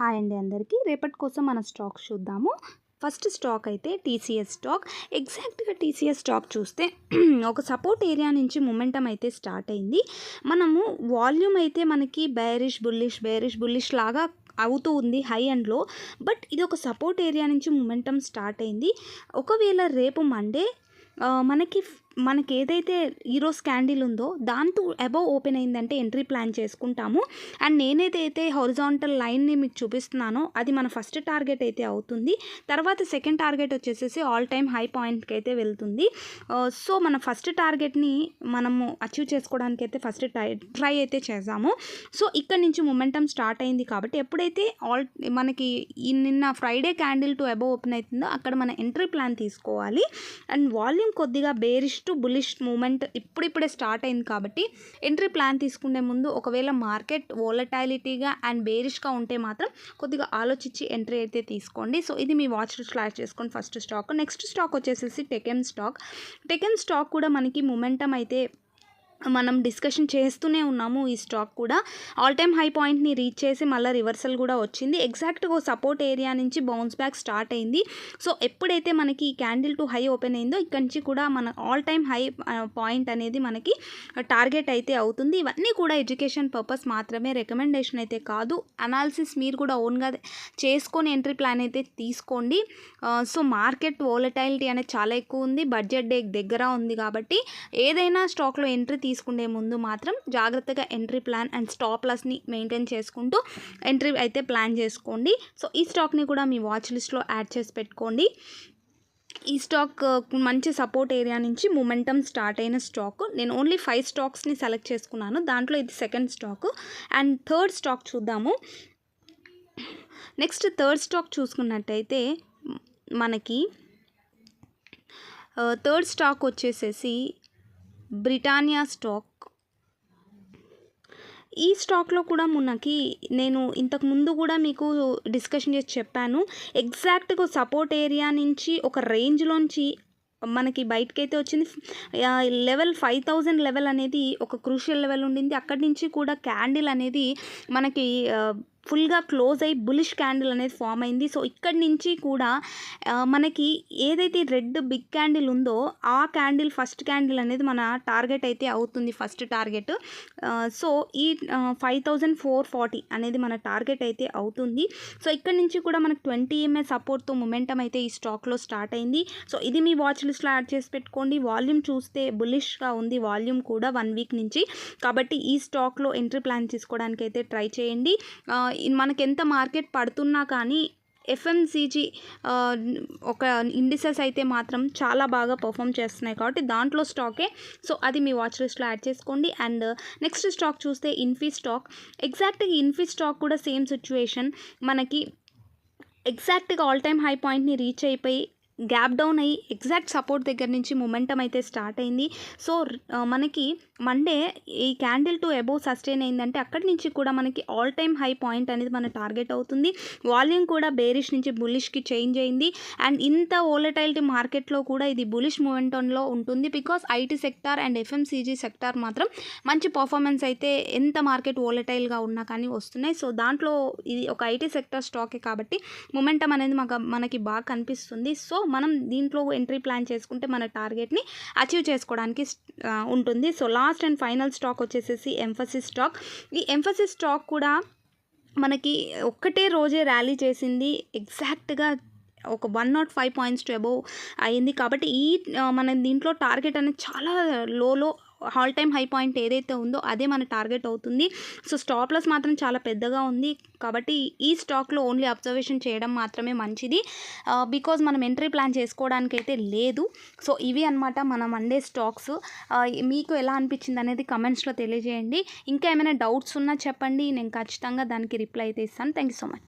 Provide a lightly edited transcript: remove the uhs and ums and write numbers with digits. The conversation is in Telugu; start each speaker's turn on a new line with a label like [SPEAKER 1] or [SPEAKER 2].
[SPEAKER 1] హాయ్ అండి అందరికీ. రేపటి కోసం మన స్టాక్స్ చూద్దాము. ఫస్ట్ స్టాక్ అయితే టీసీఎస్ స్టాక్. ఎగ్జాక్ట్‌గా టీసీఎస్ స్టాక్ చూస్తే ఒక సపోర్ట్ ఏరియా నుంచి మొమెంటమ్ అయితే స్టార్ట్ అయింది. మనము వాల్యూమ్ అయితే మనకి బేరిష్ బుల్లిష్ లాగా అవుతూ ఉంది హై అండ్ లో. బట్ ఇది ఒక సపోర్ట్ ఏరియా నుంచి మొమెంటమ్ స్టార్ట్ అయింది. ఒకవేళ రేపు మండే మనకి ఏదైతే ఈరోజు క్యాండిల్ ఉందో దాంతో అబవ్ ఓపెన్ అయిందంటే ఎంట్రీ ప్లాన్ చేసుకుంటాము. అండ్ నేనేదైతే హారిజాంటల్ లైన్ని మీకు చూపిస్తున్నానో అది మన ఫస్ట్ టార్గెట్ అయితే అవుతుంది. తర్వాత సెకండ్ టార్గెట్ వచ్చేసేసి ఆల్ టైమ్ హై పాయింట్కి అయితే వెళ్తుంది. సో మన ఫస్ట్ టార్గెట్ని మనము అచీవ్ చేసుకోవడానికి అయితే ఫస్ట్ ట్రై అయితే చేద్దాము. సో ఇక్కడ నుంచి మొమెంటమ్ స్టార్ట్ అయింది కాబట్టి ఎప్పుడైతే మనకి నిన్న Friday candle to above open అవుతుందో అక్కడ మన ఎంట్రీ ప్లాన్ తీసుకోవాలి. అండ్ వాల్యూమ్ కొద్దిగా బేరిష్ టు బులిష్ మూమెంట్ ఇప్పుడిప్పుడే స్టార్ట్ అయింది కాబట్టి ఎంట్రీ ప్లాన్ తీసుకునే ముందు ఒకవేళ మార్కెట్ వోలటాలిటీగా అండ్ బేరిష్గా ఉంటే మాత్రం కొద్దిగా ఆలోచించి ఎంట్రీ అయితే తీసుకోండి. సో ఇది మీ వాచ్ లిస్ట్లో యాడ్ చేసుకోండి ఫస్ట్ స్టాక్. నెక్స్ట్ స్టాక్ వచ్చేసేసి టెకెన్ స్టాక్ కూడా మనకి మొమెంటమ్ అయితే మనం డిస్కషన్ చేస్తూనే ఉన్నాము. ఈ స్టాక్ కూడా ఆల్ టైమ్ హై పాయింట్ని రీచ్ చేసి మళ్ళీ రివర్సల్ కూడా వచ్చింది. ఎగ్జాక్ట్గా సపోర్ట్ ఏరియా నుంచి బౌన్స్ బ్యాక్ స్టార్ట్ అయింది. సో ఎప్పుడైతే మనకి ఈ క్యాండిల్ టు హై ఓపెన్ అయిందో ఇక్కడ నుంచి కూడా మన ఆల్ టైమ్ హై పాయింట్ అనేది మనకి టార్గెట్ అయితే అవుతుంది. ఇవన్నీ కూడా ఎడ్యుకేషన్ పర్పస్ మాత్రమే, రికమెండేషన్ అయితే కాదు. అనాలిసిస్ మీరు కూడా ఓన్గా చేసుకొని ఎంట్రీ ప్లాన్ అయితే తీసుకోండి. సో మార్కెట్ వోలటైలిటీ అనేది చాలా ఎక్కువ ఉంది, బడ్జెట్ డే దగ్గర ఉంది కాబట్టి ఏదైనా స్టాక్లో ఎంట్రీ తీసుకునే ముందు మాత్రం జాగ్రత్తగా ఎంట్రీ ప్లాన్ అండ్ స్టాప్ లాస్ని మెయింటైన్ చేసుకుంటూ ఎంట్రీ అయితే ప్లాన్ చేసుకోండి. సో ఈ స్టాక్ని కూడా మీ వాచ్ లిస్ట్లో యాడ్ చేసి పెట్టుకోండి. ఈ స్టాక్ మంచి సపోర్ట్ ఏరియా నుంచి మొమెంటమ్ స్టార్ట్ అయిన స్టాక్. నేను ఓన్లీ 5 స్టాక్స్ని సెలెక్ట్ చేసుకున్నాను. దాంట్లో ఇది second stock. And third stock చూద్దాము. నెక్స్ట్ థర్డ్ స్టాక్ చూసుకున్నట్టయితే మనకి థర్డ్ స్టాక్ వచ్చేసేసి బ్రిటానియా స్టాక్. ఈ స్టాక్లో కూడా నేను ఇంతకు ముందు కూడా మీకు డిస్కషన్ చేసి చెప్పాను. ఎగ్జాక్ట్గా సపోర్ట్ ఏరియా నుంచి ఒక రేంజ్లోంచి మనకి బయటకైతే వచ్చింది. లెవెల్ 5000 లెవెల్ అనేది ఒక క్రూషియల్ లెవెల్ ఉండింది. అక్కడి నుంచి కూడా క్యాండిల్ అనేది మనకి ఫుల్గా క్లోజ్ అయ్యి బులిష్ క్యాండిల్ అనేది ఫామ్ అయింది. సో ఇక్కడి నుంచి కూడా మనకి ఏదైతే రెడ్ బిగ్ క్యాండిల్ ఉందో ఆ క్యాండిల్ ఫస్ట్ క్యాండిల్ అనేది మన టార్గెట్ అయితే అవుతుంది. ఫస్ట్ టార్గెట్ సో ఈ 5440 అనేది మన టార్గెట్ అయితే అవుతుంది. సో ఇక్కడి నుంచి కూడా మనకు 20 EMA సపోర్ట్తో మొమెంటమ్ అయితే ఈ స్టాక్లో స్టార్ట్ అయింది. సో ఇది మీ వాచ్ లిస్ట్లో యాడ్ చేసి పెట్టుకోండి. వాల్యూమ్ చూస్తే బులిష్గా ఉంది వాల్యూమ్ కూడా 1 వీక్ నుంచి. కాబట్టి ఈ స్టాక్లో ఎంట్రీ ప్లాన్ తీసుకోవడానికి అయితే ట్రై చేయండి. మనకి ఎంత మార్కెట్ పడుతున్నా కానీ ఎఫ్ఎంసీజీ ఒక ఇండిసెస్ అయితే మాత్రం చాలా బాగా పర్ఫామ్ చేస్తున్నాయి కాబట్టి దాంట్లో స్టాకే. సో అది మీ వాచ్ లిస్ట్లో యాడ్ చేసుకోండి. అండ్ నెక్స్ట్ స్టాక్ చూస్తే ఇన్ఫీ స్టాక్. ఎగ్జాక్ట్గా ఇన్ఫీ స్టాక్ కూడా సేమ్ సిచ్యువేషన్. మనకి ఎగ్జాక్ట్గా ఆల్ టైమ్ హై పాయింట్ని రీచ్ అయిపోయి గ్యాప్ డౌన్ అయ్యి ఎగ్జాక్ట్ సపోర్ట్ దగ్గర నుంచి మొమెంటమ్ అయితే స్టార్ట్ అయింది. సో మనకి మండే ఈ క్యాండిల్ టు అబోవ్ సస్టైన్ అయిందంటే అక్కడి నుంచి కూడా మనకి ఆల్ టైమ్ హై పాయింట్ అనేది మన టార్గెట్ అవుతుంది. వాల్యూమ్ కూడా బేరిష్ నుంచి బులిష్కి చేంజ్ అయింది. అండ్ ఇంత వోలటైలిటీ మార్కెట్లో కూడా ఇది బులిష్ మొమెంటంలో ఉంటుంది. Because IT sector and FMCG sector మాత్రం మంచి పర్ఫార్మెన్స్ అయితే ఎంత మార్కెట్ వోలటైల్గా ఉన్నా కానీ వస్తున్నాయి. సో దాంట్లో ఇది ఒక ఐటీ సెక్టార్ స్టాకే కాబట్టి మొమెంటమ్ అనేది మనకి బాగా కనిపిస్తుంది. సో మనం దీంట్లో ఎంట్రీ ప్లాన్ చేసుకుంటే మన టార్గెట్ని అచీవ్ చేసుకోవడానికి ఉంటుంది. So last and final stock వచ్చేసేసి ఎంఫసిస్ స్టాక్. ఈ ఎంఫసిస్ స్టాక్ కూడా మనకి ఒక్కటే రోజే ర్యాలీ చేసింది. ఎగ్జాక్ట్గా ఒక 105 పాయింట్స్ టు అబోవ్ అయింది. కాబట్టి మన దీంట్లో టార్గెట్ అనేది చాలా లోలో ఆల్ టైమ్ హై పాయింట్ ఏదైతే ఉందో అదే మన టార్గెట్ అవుతుంది. సో స్టాప్ లాస్ మాత్రం చాలా పెద్దగా ఉంది. కాబట్టి ఈ స్టాక్లో ఓన్లీ అబ్జర్వేషన్ చేయడం మాత్రమే మంచిది. బికాజ్ మనం ఎంట్రీ ప్లాన్ చేసుకోవడానికి అయితే లేదు. సో ఇవి అనమాట మన మండే స్టాక్స్. మీకు ఎలా అనిపించింది అనేది కమెంట్స్లో తెలియజేయండి. ఇంకా ఏమైనా డౌట్స్ ఉన్నా చెప్పండి, నేను ఖచ్చితంగా దానికి రిప్లై అయితే ఇస్తాను. Thank you so much.